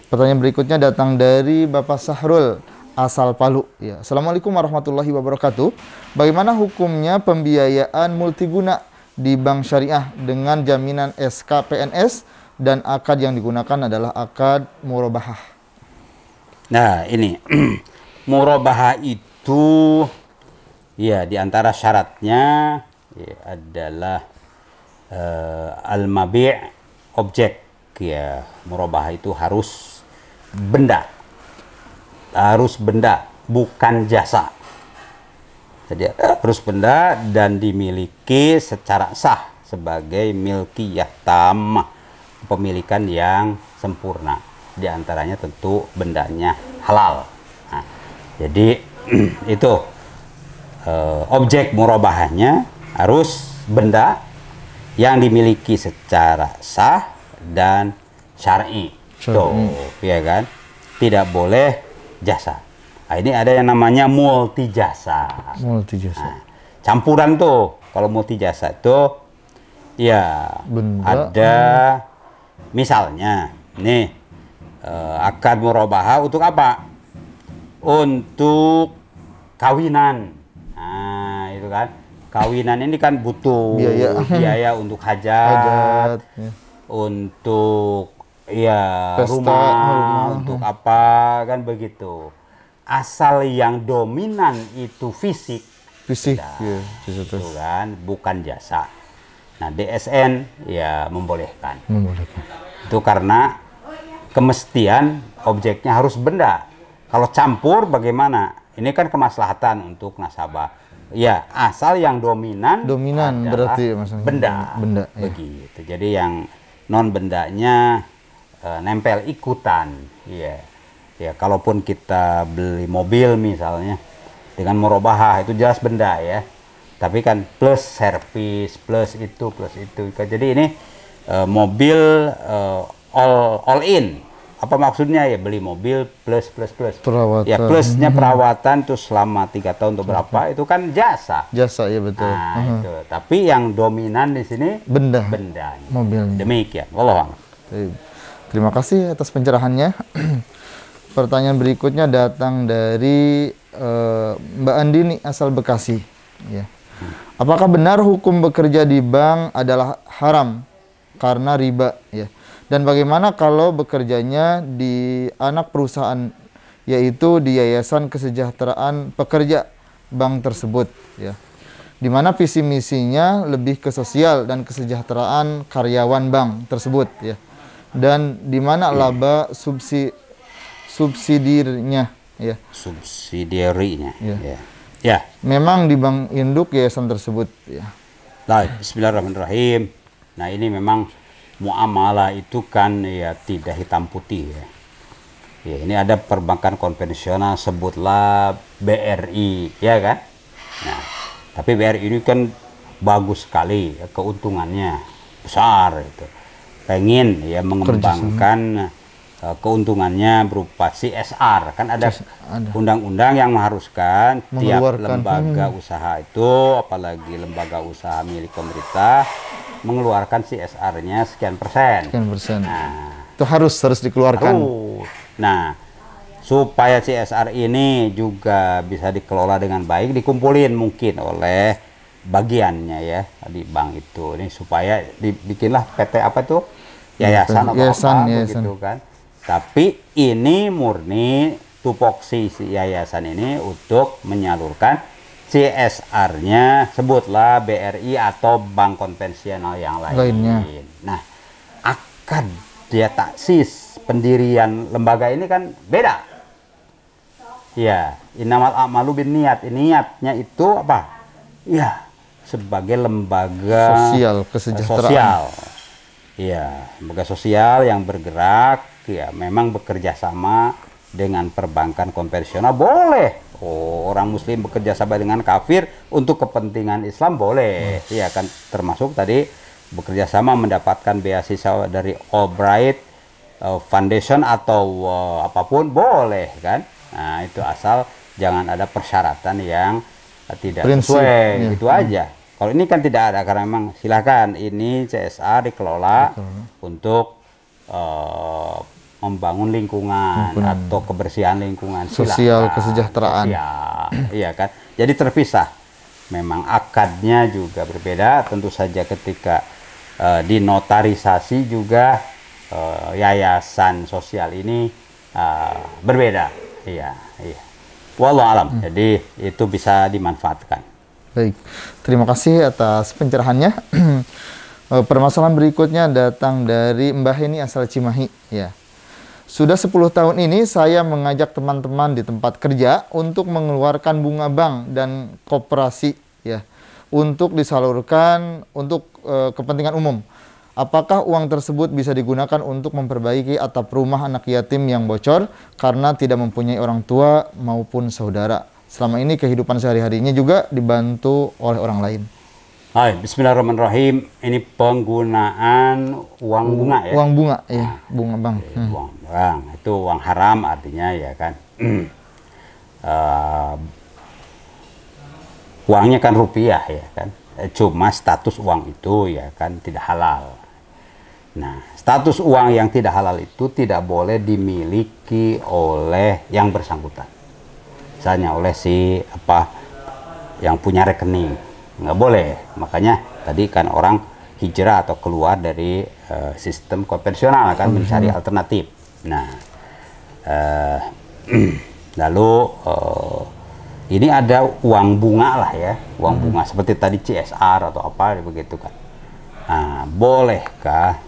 Pertanyaan berikutnya datang dari Bapak Sahrul asal Palu. Ya, Assalamualaikum warahmatullahi wabarakatuh. Bagaimana hukumnya pembiayaan multiguna di bank syariah dengan jaminan SKPNS dan akad yang digunakan adalah akad murabahah? Nah, ini murabahah itu ya di antara syaratnya ya, adalah al-mabi' objek. Ya, murabahah itu harus benda, bukan jasa. Jadi harus benda dan dimiliki secara sah sebagai milkiyah tammah, kepemilikan yang sempurna. Di antaranya tentu bendanya halal. Nah, jadi itu objek murabahahnya harus benda yang dimiliki secara sah dan syar'i. Tuh, ya kan? Tidak boleh jasa. Nah, ini ada yang namanya multi jasa. Nah, campuran tuh. Kalau multi jasa itu ya ada misalnya nih akad murabahah untuk apa? Untuk kawinan. Nah, itu kan. Kawinan ini kan butuh biaya untuk hajat ya. Untuk ya pesta, rumah, untuk apa kan begitu. Asal yang dominan itu fisik nah, ya, itu kan bukan jasa. Nah, DSN ya membolehkan. Itu karena kemestian objeknya harus benda. Kalau campur bagaimana? Ini kan kemaslahatan untuk nasabah. Ya, asal yang dominan berarti benda begitu. Ya. Jadi yang non bendanya nempel ikutan. Iya. Ya, kalaupun kita beli mobil misalnya dengan murabahah itu jelas benda ya. Tapi kan plus servis, plus itu. Jadi ini mobil all in. Apa maksudnya ya, beli mobil plus perawatan. Ya, plusnya perawatan tuh selama 3 tahun atau berapa itu kan jasa ya betul. Nah, itu. Tapi yang dominan di sini bendanya mobilnya. Demikian wallahu a'lam. Terima kasih atas pencerahannya. Pertanyaan berikutnya datang dari Mbak Andini asal Bekasi ya. Apakah benar hukum bekerja di bank adalah haram karena riba ya? Dan bagaimana kalau bekerjanya di anak perusahaan, yaitu di Yayasan Kesejahteraan Pekerja bank tersebut, ya, di mana visi misinya lebih ke sosial dan kesejahteraan karyawan bank tersebut, ya, dan di mana laba subsidiarnya, ya. Subsidiarinya, ya. Memang di bank induk yayasan tersebut, ya. Baik, bismillahirrahmanirrahim. Nah, ini memang muamalah itu kan ya tidak hitam putih ya. Ya, ini ada perbankan konvensional sebutlah BRI ya kan. Nah, tapi BRI ini kan bagus sekali ya, keuntungannya besar itu. Pengen ya mengembangkan keuntungannya berupa CSR. Kan ada undang-undang yang mengharuskan tiap lembaga usaha itu, apalagi lembaga usaha milik pemerintah, mengeluarkan CSR-nya sekian persen. Nah, itu harus dikeluarkan. Nah, supaya CSR ini juga bisa dikelola dengan baik, dikumpulin mungkin oleh bagiannya ya di bank itu. Ini supaya dibikinlah PT apa tuh? Yayasan begitu kan. Tapi ini murni tupoksi si yayasan ini untuk menyalurkan CSR-nya, sebutlah BRI atau bank konvensional yang lainnya. Nah, akad dia taksis pendirian lembaga ini kan beda. Ya, innamal a'malu binniyat. Niatnya itu apa? Ya, sebagai lembaga sosial kesejahteraan. Ya, lembaga sosial yang bergerak ya memang bekerja sama dengan perbankan konvensional boleh. Orang muslim bekerja sama dengan kafir untuk kepentingan Islam boleh. Ya kan, termasuk tadi bekerja sama mendapatkan beasiswa dari Albright Foundation atau apapun boleh kan. Nah, itu asal jangan ada persyaratan yang tidak sesuai gitu aja. Kalau ini kan tidak ada, karena memang silakan ini CSR dikelola untuk membangun lingkungan atau kebersihan lingkungan, sosial, silakan. kesejahteraan. Sosial, iya kan. Jadi terpisah. Memang akadnya juga berbeda. Tentu saja ketika dinotarisasi juga yayasan sosial ini berbeda. Iya, iya. Wallahu alam. Jadi itu bisa dimanfaatkan. Baik, terima kasih atas pencerahannya. Permasalahan berikutnya datang dari Mbah Heni asal Cimahi. Ya. Sudah 10 tahun ini saya mengajak teman-teman di tempat kerja untuk mengeluarkan bunga bank dan koperasi ya untuk disalurkan untuk kepentingan umum. Apakah uang tersebut bisa digunakan untuk memperbaiki atap rumah anak yatim yang bocor karena tidak mempunyai orang tua maupun saudara? Selama ini kehidupan sehari-harinya juga dibantu oleh orang lain. Hai, bismillahirrahmanirrahim. Ini penggunaan uang bunga ya. Uang bunga, ya, bunga bank. Uang bank itu uang haram artinya ya kan. Uangnya kan rupiah ya kan. Cuma status uang itu ya kan tidak halal. Nah, status uang yang tidak halal itu tidak boleh dimiliki oleh yang bersangkutan. Misalnya oleh si yang punya rekening. Nggak boleh. Makanya tadi kan orang hijrah atau keluar dari sistem konvensional kan mencari alternatif. Nah, lalu ini ada uang bunga lah ya, uang bunga seperti tadi CSR atau apa begitu kan. Nah, bolehkah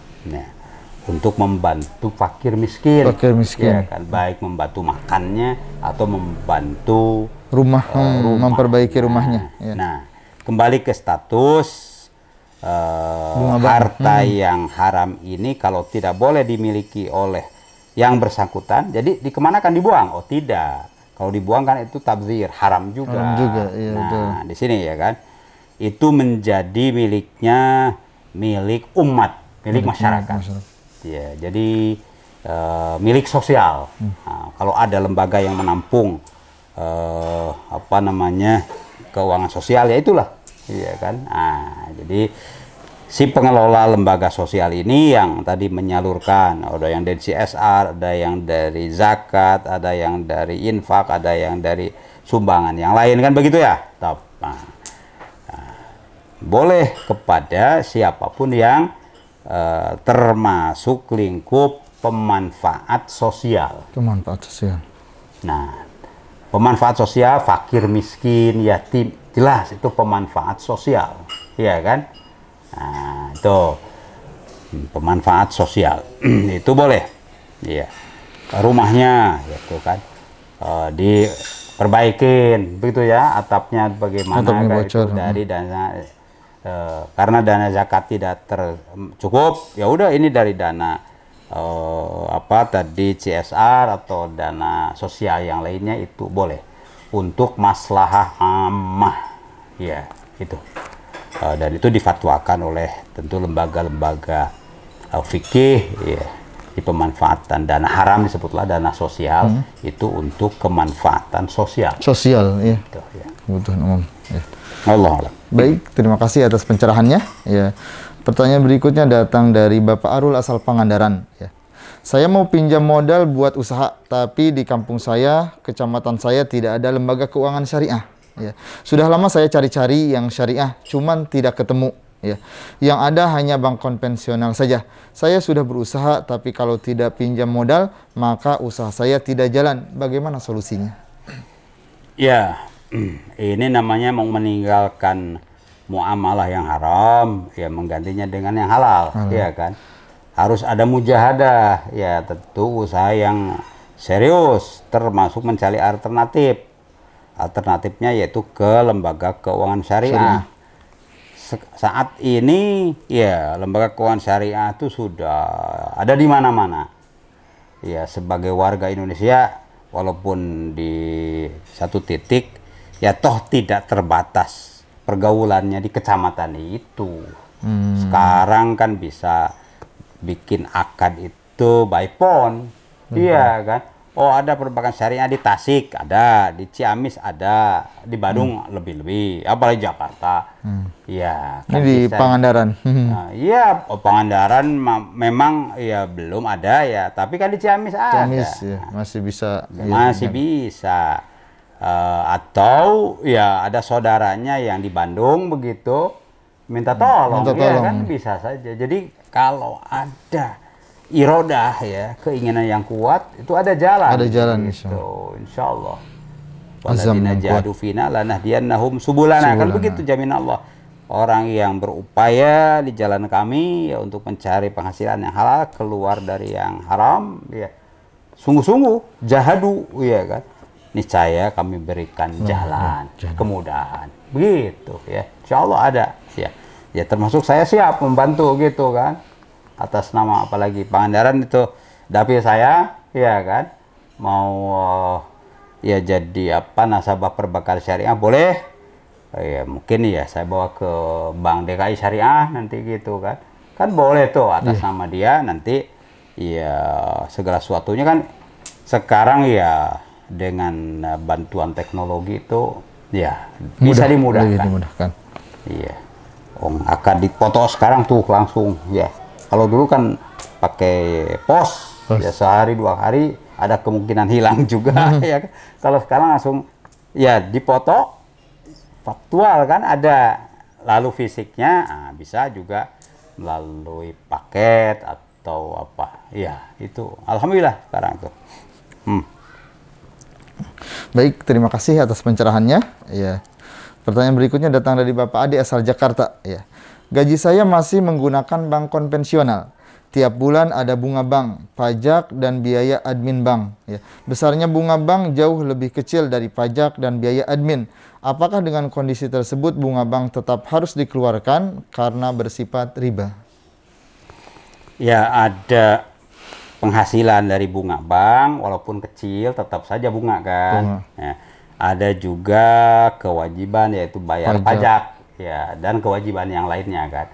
untuk membantu fakir miskin? Fakir miskin. Ya kan, baik membantu makannya atau membantu rumah. Memperbaiki rumahnya. Ya. Nah, kembali ke status harta yang haram ini kalau tidak boleh dimiliki oleh yang bersangkutan, jadi dikemanakan dibuang? Oh tidak, kalau dibuang kan itu tabdzir, haram juga. Haram juga, iya, nah betul. Di sini ya kan, itu menjadi milik umat, milik masyarakat. Ya, jadi milik sosial. Nah, kalau ada lembaga yang menampung keuangan sosial ya itulah, iya kan. Nah, jadi si pengelola lembaga sosial ini yang tadi menyalurkan, ada yang dari CSR, ada yang dari zakat, ada yang dari infak, ada yang dari sumbangan yang lain kan begitu ya. Boleh kepada siapapun yang termasuk lingkup pemanfaat sosial. Pemanfaat sosial. Nah, pemanfaat sosial, fakir, miskin, yatim, jelas itu pemanfaat sosial, ya kan? Nah, itu pemanfaat sosial itu boleh, ya. Rumahnya, gitu kan, diperbaikin, begitu ya, atapnya bagaimana? Itu dari dana, karena dana zakat tidak cukup, ya udah ini dari dana tadi CSR atau dana sosial yang lainnya itu boleh untuk maslahah ammah, ya itu. Dan itu difatwakan oleh tentu lembaga-lembaga fikih, ya, di pemanfaatan dana haram disebutlah dana sosial itu untuk kemanfaatan sosial. Sosial, ya. Itu, ya. Kebutuhan umum. Ya. Allah Allah. Baik, terima kasih atas pencerahannya. Ya. Pertanyaan berikutnya datang dari Bapak Arul asal Pangandaran. Ya. Saya mau pinjam modal buat usaha, tapi di kampung saya, kecamatan saya tidak ada lembaga keuangan syariah. Ya. Sudah lama saya cari-cari yang syariah, cuman tidak ketemu. Ya. Yang ada hanya bank konvensional saja. Saya sudah berusaha, tapi kalau tidak pinjam modal, maka usaha saya tidak jalan. Bagaimana solusinya? Ya, ini namanya mau meninggalkan muamalah yang haram, ya menggantinya dengan yang halal, ya kan? Harus ada mujahadah, ya tentu usaha yang serius, termasuk mencari alternatif. Alternatifnya yaitu ke lembaga keuangan syariah. Saat ini, ya lembaga keuangan syariah itu sudah ada di mana-mana. Ya, sebagai warga Indonesia, walaupun di satu titik, ya toh tidak terbatas pergaulannya di kecamatan itu. Sekarang kan bisa bikin akad itu by phone, iya kan? Oh, ada perbankan syariah di Tasik, ada di Ciamis, ada di Bandung lebih-lebih, apalagi Jakarta. Ya, Ini di Pangandaran. Iya, Pangandaran memang ya belum ada ya, tapi kan di Ciamis ada. Ciamis ya, masih bisa. Masih bisa. Atau ya ada saudaranya yang di Bandung begitu, minta tolong, minta ya tolong. kan bisa saja. Jadi kalau ada irodah ya, keinginan yang kuat, itu ada jalan. Ada jalan, gitu, insya Allah. Azam Walladzina yang kuat. jahadu fina lanahdiyannahum subulana. Kan begitu jamin Allah. Orang yang berupaya di jalan kami ya untuk mencari penghasilan yang halal, keluar dari yang haram, ya sungguh-sungguh jahadu, ya kan. Niscaya kami berikan jalan, kemudahan. Begitu ya. Insya Allah ada ya. Ya termasuk saya siap membantu gitu kan. Atas nama apalagi Pangandaran itu dapil saya, ya kan. Mau ya jadi apa nasabah perbankan syariah boleh. Ya mungkin ya saya bawa ke Bank DKI Syariah nanti gitu kan. Kan boleh tuh atas nama dia nanti ya segala sesuatunya kan sekarang ya dengan bantuan teknologi itu ya bisa dimudahkan. Iya. Akan dipoto sekarang tuh langsung ya. Kalau dulu kan pakai pos ya sehari 2 hari ada kemungkinan hilang juga ya. Kalau sekarang langsung ya dipoto faktual kan ada, lalu fisiknya bisa juga melalui paket atau apa ya itu alhamdulillah sekarang tuh. Baik, terima kasih atas pencerahannya. Ya. Pertanyaan berikutnya datang dari Bapak Ade asal Jakarta. Ya. Gaji saya masih menggunakan bank konvensional. Tiap bulan ada bunga bank, pajak, dan biaya admin bank. Ya. Besarnya bunga bank jauh lebih kecil dari pajak dan biaya admin. Apakah dengan kondisi tersebut bunga bank tetap harus dikeluarkan karena bersifat riba? Ya, ada penghasilan dari bunga bank, walaupun kecil tetap saja bunga kan. Ya. Ada juga kewajiban yaitu bayar pajak ya, dan kewajiban yang lainnya kan.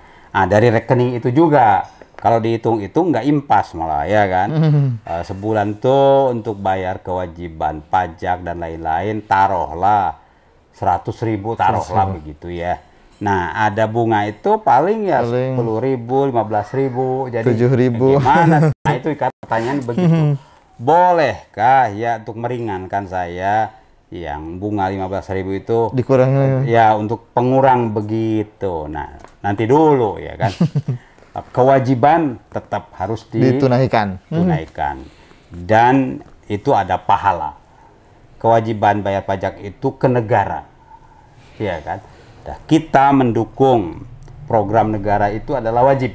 Dari rekening itu juga kalau dihitung-hitung nggak impas malah ya kan. Sebulan tuh untuk bayar kewajiban pajak dan lain-lain taruhlah 100.000 taruhlah begitu ya. Nah ada bunga itu paling ya 10.000, 15.000, jadi 7.000. gimana? Nah itu pertanyaan begitu. Bolehkah ya untuk meringankan saya yang bunga 15.000 itu dikurangi ya untuk pengurang begitu. Nah nanti dulu ya kan. Kewajiban tetap harus ditunaikan. Dan itu ada pahala. Kewajiban bayar pajak itu ke negara, ya kan. Nah, kita mendukung program negara itu adalah wajib.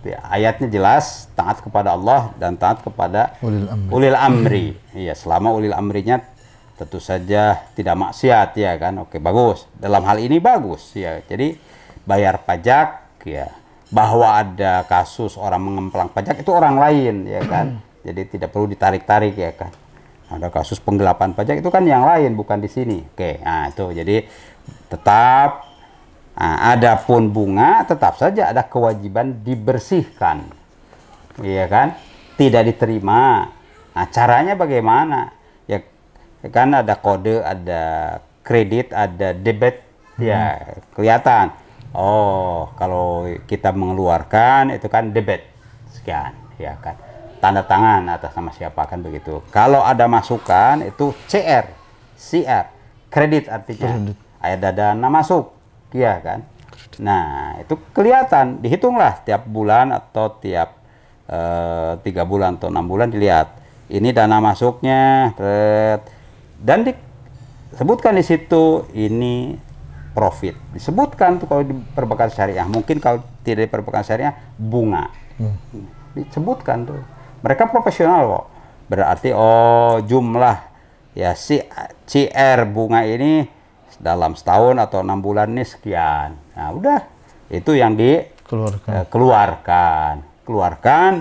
Ya, ayatnya jelas, taat kepada Allah dan taat kepada ulil amri. Iya, selama ulil amrinya tentu saja tidak maksiat, ya kan. Oke, bagus. Dalam hal ini bagus, ya. Jadi bayar pajak, ya. Bahwa ada kasus orang mengemplang pajak itu orang lain, ya kan. Jadi tidak perlu ditarik-tarik, ya kan. Ada kasus penggelapan pajak itu kan yang lain, bukan di sini. Oke, nah itu jadi tetap adapun bunga tetap saja ada kewajiban dibersihkan, iya kan? Tidak diterima. Nah, caranya bagaimana? Ya kan ada kode, ada kredit, ada debit, ya kelihatan. Oh, kalau kita mengeluarkan itu kan debit sekian, ya kan? Tanda tangan atas nama siapa kan begitu. Kalau ada masukan itu CR, kredit artinya. Ada dana masuk, ya kan. Nah itu kelihatan, dihitunglah tiap bulan atau tiap 3 bulan atau 6 bulan dilihat. Ini dana masuknya, dan disebutkan di situ ini profit. Disebutkan tuh kalau di perbankan syariah. Mungkin kalau tidak di perbankan syariah bunga. Disebutkan tuh. Mereka profesional kok. Berarti jumlah ya CR bunga ini dalam setahun atau 6 bulan ini sekian. Nah, udah itu yang keluarkan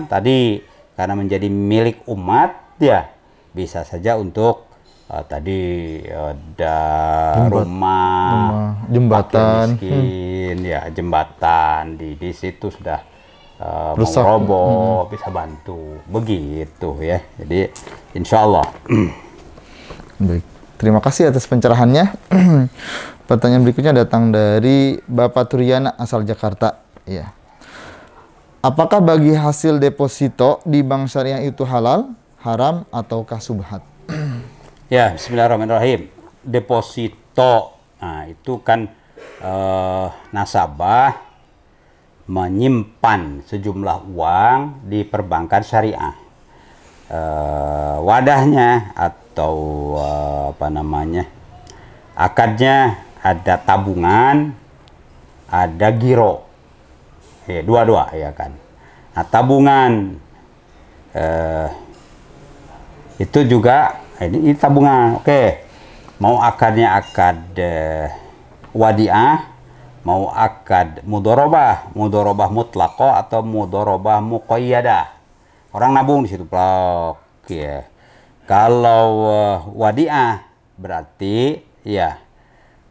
tadi karena menjadi milik umat ya bisa saja untuk tadi ada rumah, jembatan, miskin, ya jembatan di situ sudah mau Rusak. roboh, bisa bantu. Begitu ya. Jadi insya Allah. Baik. Terima kasih atas pencerahannya. Pertanyaan berikutnya datang dari Bapak Turiana asal Jakarta. Ya. Apakah bagi hasil deposito di bank syariah itu halal, haram, ataukah subhat? Ya, bismillahirrahmanirrahim. Deposito, nah itu kan nasabah menyimpan sejumlah uang di perbankan syariah. Wadahnya atau apa namanya, akadnya ada tabungan, ada giro, dua-dua ya kan. Nah, tabungan itu juga ini tabungan, oke. Mau akadnya akad wadiah, mau akad mudorobah mutlaqo atau mudorobah muqayyadah. Orang nabung di situ blok ya. Kalau wadiah berarti ya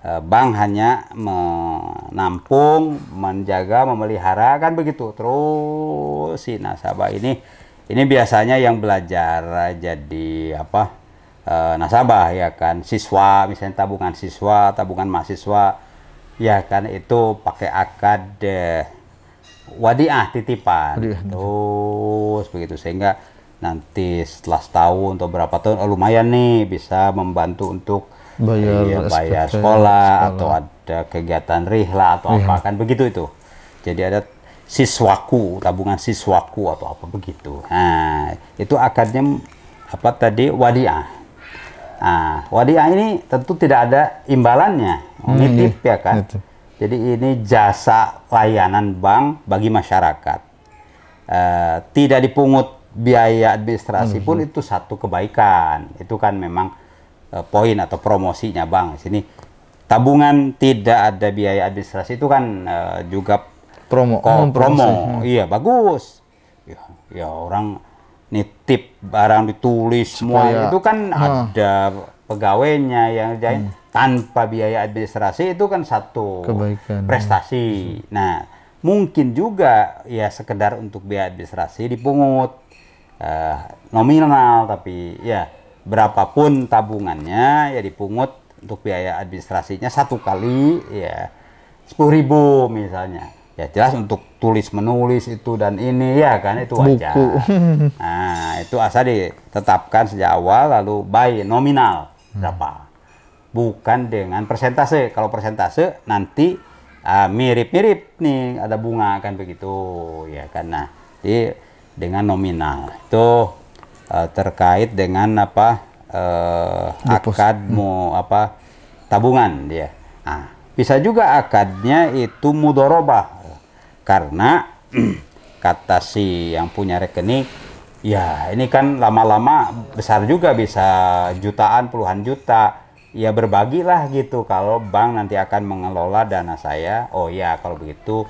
bank hanya menampung, menjaga, memelihara kan begitu. Terus si nasabah ini biasanya yang belajar jadi apa? Nasabah ya kan, siswa misalnya tabungan siswa, tabungan mahasiswa ya kan, itu pakai akad wadiah titipan. Terus begitu sehingga nanti setelah setahun atau berapa tahun lumayan nih bisa membantu untuk bayar sekolah atau ada kegiatan rihla atau apa kan begitu itu. Jadi ada siswaku, tabungan siswaku atau apa begitu. Nah, itu akadnya apa tadi, wadiah. Nah, wadiah ini tentu tidak ada imbalannya, nitip ya kan. Gitu. Jadi ini jasa layanan bank bagi masyarakat. Tidak dipungut biaya administrasi pun itu satu kebaikan. Itu kan memang poin atau promosinya bank. Sini tabungan tidak ada biaya administrasi itu kan juga promo. Iya, bagus. Ya orang nitip barang ditulis semua itu kan ada pegawainya yang tanpa biaya administrasi, itu kan satu kebaikan, prestasi. Nah, mungkin juga ya sekedar untuk biaya administrasi dipungut nominal, tapi ya berapapun tabungannya ya dipungut untuk biaya administrasinya satu kali ya 10.000 misalnya. Ya jelas untuk tulis menulis itu dan ini ya kan itu wajar. Nah, itu asal ditetapkan sejak awal lalu by nominal berapa. Bukan dengan persentase. Kalau persentase nanti mirip-mirip nih, ada bunga kan begitu ya kan. Nah, jadi dengan nominal itu terkait dengan apa akad apa tabungan dia. Nah, bisa juga akadnya itu mudorobah karena kata si yang punya rekening, ya ini kan lama-lama besar juga, bisa jutaan, puluhan juta. Ya berbagilah gitu kalau bank nanti akan mengelola dana saya. Oh ya kalau begitu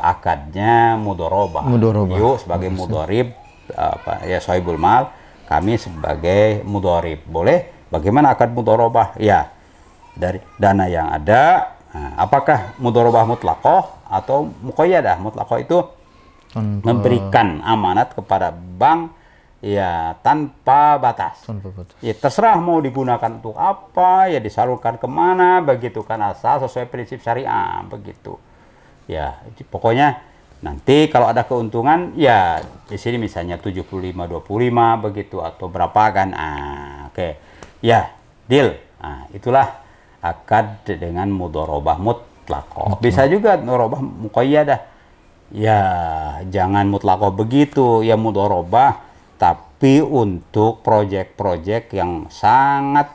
akadnya mudorobah. Yuk sebagai mudorib apa ya sohibul mal, kami sebagai mudorib. Boleh? Bagaimana akad mudorobah? Ya dari dana yang ada. Nah, apakah mudorobah mutlaqoh atau muqayyadah? Mutlaqoh itu memberikan amanat kepada bank ya tanpa batas. Ya terserah mau digunakan untuk apa, ya disalurkan kemana, begitu kan, asal sesuai prinsip syariah begitu. Ya pokoknya nanti kalau ada keuntungan ya di sini misalnya 75-25 begitu atau berapa kan. Oke. Ya, deal. Nah, itulah akad dengan mudorobah mutlaqoh. Bisa juga mudorobah muqayyadah. Ya, jangan mutlaqoh begitu, ya mudorobah tapi untuk proyek-proyek yang sangat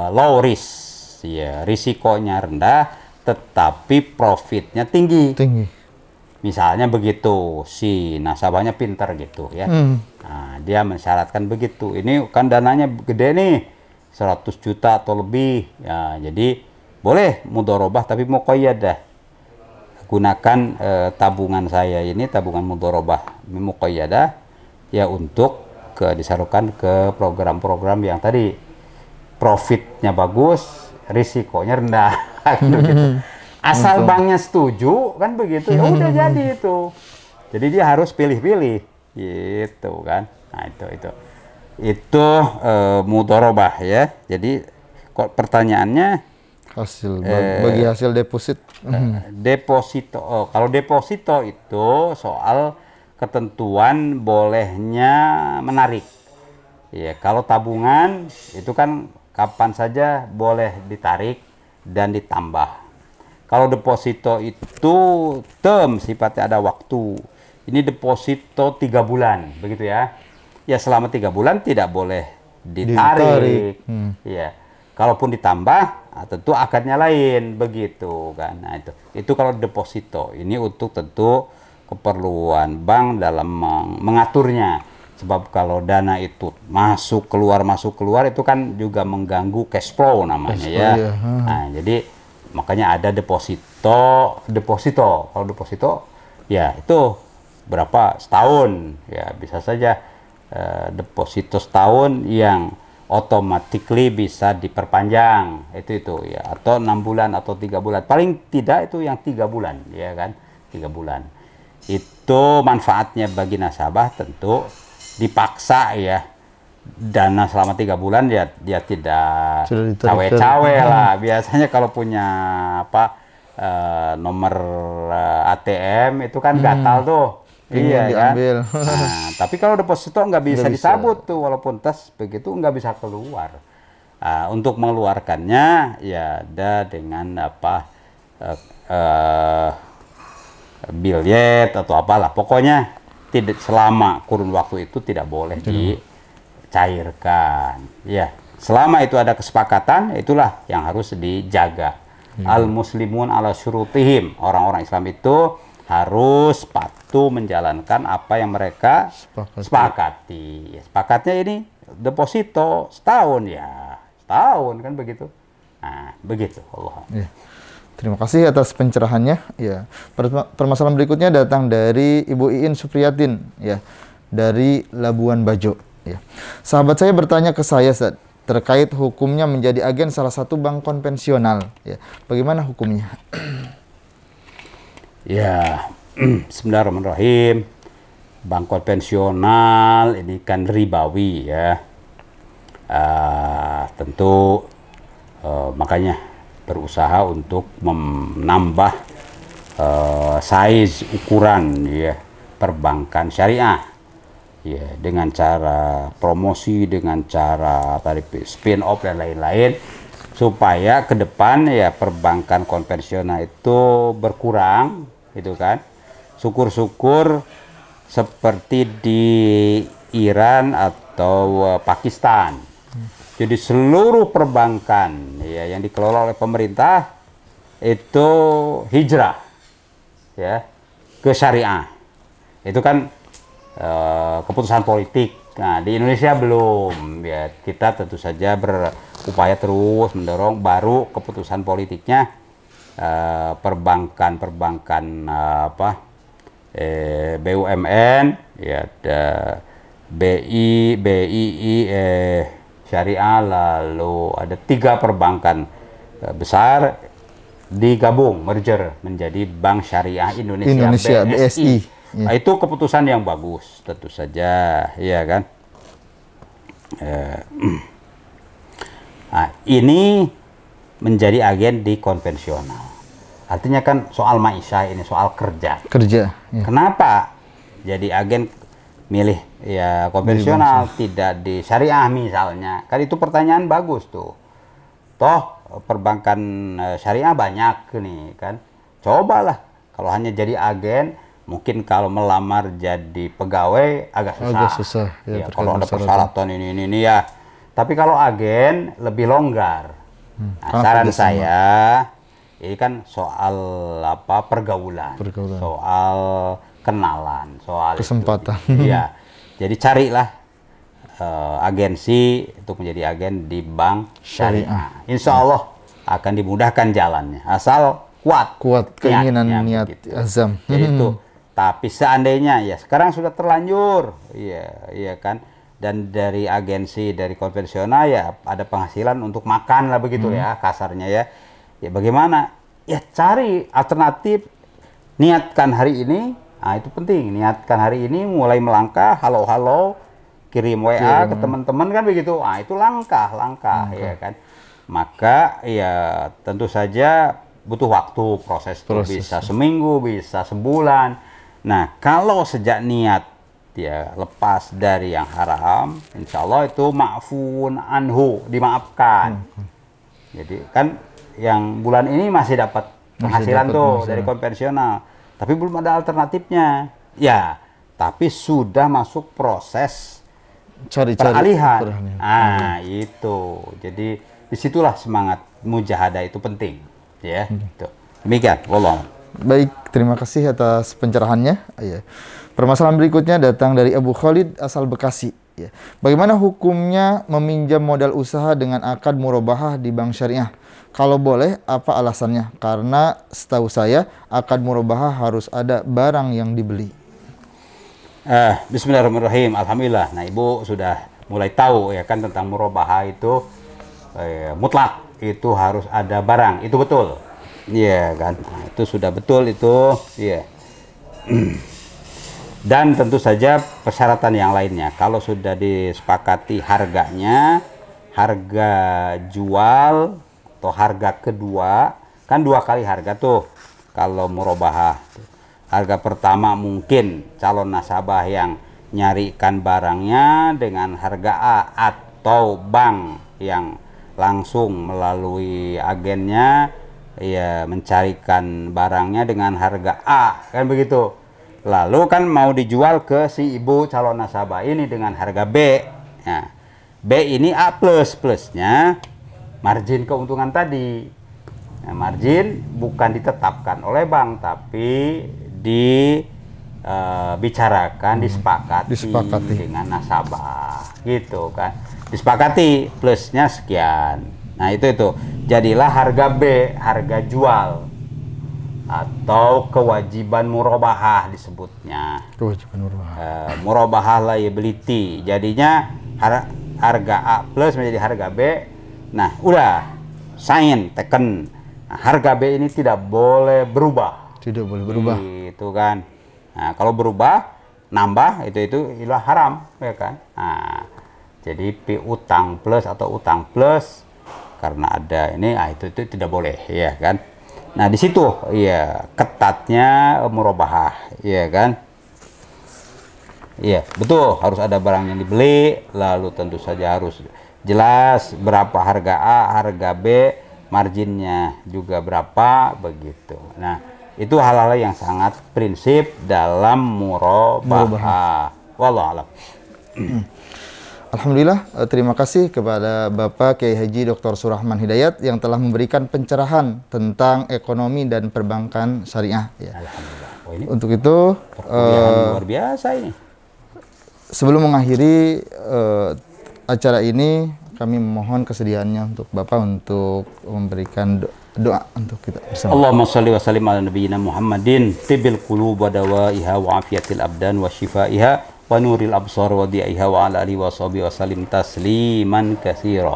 low risk. Ya, risikonya rendah tetapi profitnya tinggi. Misalnya begitu, si nasabahnya pintar gitu ya. Nah, dia mensyaratkan begitu. Ini kan dananya gede nih, 100 juta atau lebih. Ya, jadi boleh mudorobah tapi muqayyadah. Gunakan tabungan saya ini, tabungan mudorobah muqayyadah ya untuk disalurkan ke program-program yang tadi profitnya bagus, risikonya rendah. Gitu. Asal banknya setuju kan begitu, ya udah jadi itu. Jadi dia harus pilih-pilih, gitu kan. Nah itu mudharabah ya. Jadi kok pertanyaannya Hasil bagi hasil deposit. deposito. Kalau deposito itu soal ketentuan bolehnya menarik. Ya, kalau tabungan itu kan kapan saja boleh ditarik dan ditambah. Kalau deposito itu term, sifatnya ada waktu. Ini deposito 3 bulan, begitu ya. Ya selama 3 bulan tidak boleh ditarik. Ya, kalaupun ditambah, tentu akadnya lain, begitu kan. Nah itu kalau deposito. Ini untuk tentu keperluan bank dalam mengaturnya. Sebab kalau dana itu masuk keluar itu kan juga mengganggu cash flow namanya ya. Iya. Nah, jadi makanya ada deposito. Kalau deposito ya itu berapa setahun ya, bisa saja deposito setahun yang automatically bisa diperpanjang itu ya, atau 6 bulan atau 3 bulan, paling tidak itu yang 3 bulan ya kan, 3 bulan itu manfaatnya bagi nasabah. Tentu dipaksa ya, dana selama 3 bulan ya dia tidak cawe-cawe lah. Biasanya kalau punya nomor ATM itu kan gatal tuh. Iya diambil. kan. Nah, tapi kalau deposito nggak bisa disabut tuh, walaupun tes begitu nggak bisa keluar. Untuk mengeluarkannya ya ada dengan biljet atau apalah. Pokoknya tidak, selama kurun waktu itu tidak boleh dicairkan. Ya, selama itu ada kesepakatan, itulah yang harus dijaga. Al muslimun ala syurutihim. Orang-orang Islam itu harus patuh menjalankan apa yang mereka sepakati. Ya, sepakatnya ini deposito setahun ya, setahun kan begitu. Nah, begitu Allah. Ya. Terima kasih atas pencerahannya. Ya. Permasalahan berikutnya datang dari Ibu Iin Supriyatin ya, dari Labuan Bajo ya. Sahabat saya bertanya ke saya terkait hukumnya menjadi agen salah satu bank konvensional ya. Bagaimana hukumnya? Ya, bismillahirrahmanirrahim. Bank konvensional ini kan ribawi ya. Tentu makanya berusaha untuk menambah size ukuran ya perbankan syariah ya, dengan cara promosi, dengan cara tadi spin off dan lain-lain, supaya ke depan ya perbankan konvensional itu berkurang gitu kan. Syukur-syukur seperti di Iran atau Pakistan. Jadi seluruh perbankan ya yang dikelola oleh pemerintah itu hijrah ya ke syariah. Itu kan keputusan politik. Nah, di Indonesia belum ya, kita tentu saja berupaya terus mendorong, baru keputusan politiknya perbankan BUMN ya, ada BI, BII, syariah, lalu ada 3 perbankan besar digabung, merger menjadi Bank Syariah Indonesia, BSI. Nah, itu keputusan yang bagus tentu saja ya kan. Nah, ini menjadi agen di konvensional. Artinya kan soal maisha, ini soal kerja. Ya. Kenapa jadi agen milih ya konvensional, tidak di syariah misalnya? Kan itu pertanyaan bagus tuh. Toh perbankan syariah banyak nih kan. Cobalah kalau hanya jadi agen, mungkin kalau melamar jadi pegawai agak susah. Ya, kalau ada persyaratan ini ya. Tapi kalau agen lebih longgar. Nah, saran saya ini kan soal pergaulan, soal kenalan, soal kesempatan. Iya. Jadi carilah agensi untuk menjadi agen di bank syariah. Insya Allah akan dimudahkan jalannya, asal kuat keinginan, niat, azam. Itu. Tapi seandainya ya sekarang sudah terlanjur, iya kan, dan dari agensi, dari konvensional ya ada penghasilan untuk makan lah begitu ya kasarnya ya. Ya bagaimana? Ya cari alternatif, niatkan hari ini, Nah, itu penting. Niatkan hari ini mulai melangkah, halo-halo, kirim WA ke teman-teman kan begitu. Ah, itu langkah ya kan. Maka ya tentu saja butuh waktu proses. Bisa seminggu, bisa sebulan. Nah, kalau sejak niat ya lepas dari yang haram, insya Allah itu ma'fun anhu, dimaafkan. Jadi kan yang bulan ini masih dapat penghasilan dari konvensional, tapi belum ada alternatifnya. Ya, tapi sudah masuk proses peralihan. Itu. Jadi disitulah semangat mujahadah itu penting, ya. Gitu. Demikian, wallah. Baik, terima kasih atas pencerahannya. Ya. Permasalahan berikutnya datang dari Abu Khalid asal Bekasi. Ya. Bagaimana hukumnya meminjam modal usaha dengan akad murabahah di bank syariah? Kalau boleh, apa alasannya? Karena setahu saya akad murabahah harus ada barang yang dibeli. Bismillahirrahmanirrahim. Alhamdulillah. Nah, Ibu sudah mulai tahu ya kan tentang murabahah itu mutlak itu harus ada barang. Itu betul. Iya kan, nah, itu sudah betul itu, iya. Dan tentu saja persyaratan yang lainnya. Kalau sudah disepakati harganya, harga jual atau harga kedua, kan 2 kali harga tuh. Kalau murabahah, harga pertama mungkin calon nasabah yang nyarikan barangnya dengan harga A, atau bank yang langsung melalui agennya ya mencarikan barangnya dengan harga A, kan begitu. Lalu kan mau dijual ke si ibu calon nasabah ini dengan harga B. Nah, B ini A plusnya margin keuntungan tadi. Nah, margin bukan ditetapkan oleh bank, tapi disepakati dengan nasabah, gitu kan. Disepakati plusnya sekian. Nah, itu. Jadilah harga B, harga jual. Atau kewajiban murabahah disebutnya. Kewajiban murabahah. Murabahah liability. Jadinya harga A plus menjadi harga B. Nah, udah sign, teken. Nah, harga B ini tidak boleh berubah. Tidak boleh berubah. Itu kan. Nah, kalau berubah, nambah itu ilah haram, ya kan? Nah, jadi piutang plus atau utang plus karena ada ini, itu tidak boleh, ya kan? Nah, di situ ya ketatnya murabahah, ya kan? Iya, betul, harus ada barang yang dibeli, lalu tentu saja harus jelas berapa harga A, harga B, marginnya juga berapa, begitu. Nah, itu hal-hal yang sangat prinsip dalam murabahah. Wallahu a'lam. Alhamdulillah, terima kasih kepada Bapak Kiai Haji Dr. Surahman Hidayat yang telah memberikan pencerahan tentang ekonomi dan perbankan syariah. Ya. Alhamdulillah. Oh, ini untuk itu, luar biasa ini. Sebelum mengakhiri acara ini, kami memohon kesediaannya untuk Bapak untuk memberikan doa untuk kita bersama. Allahumma shalli wa sallim ala nabiyyina Muhammadin tibil qulub wa dawaiha wa afiyatil abdan wa shifaiha wa nuril absar wa diaiha wa ala alihi wa sahbihi wa sallim tasliman katsira.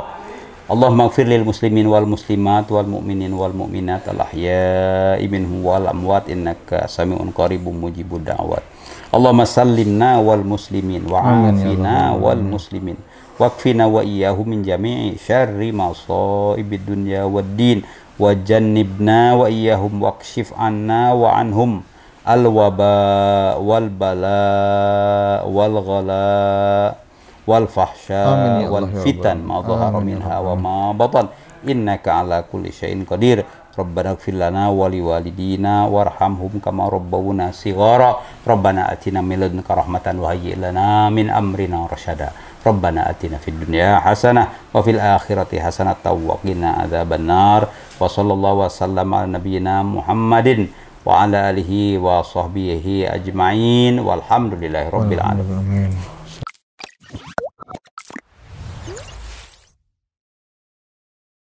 Allahumma ighfir lil muslimin wal muslimat wal mu'minin wal mu'minat al ahya'i minhum wal amwat innaka sami'un qaribun mujibud da'wat. Allahumma sallimna wal muslimin wa afina wal muslimin wakfina wa iyyahum min jami'i syarri masaibid dunya wad din wa jannibna wa iyyahum wakshif anna wa anhum al waba wal bala wal ghala wal fahsya wal fitan ma dhahara minha wa ma batan innaka ala kulli syai'in qadir. Rabbana ighfir lana wa liwalidina warhamhum kama rabbawna shighara. Rabbana atina min ladunka rahmatan wa hayyi' lana min amrina rasyada. Rabbana atina fid dunya hasanah wa fil akhirati hasanah wa qina adzabannar. Wa sallallahu wa sallama ala nabiyyina Muhammadin wa ala alihi wa sahbihi ajma'in walhamdulillahi rabbil alamin.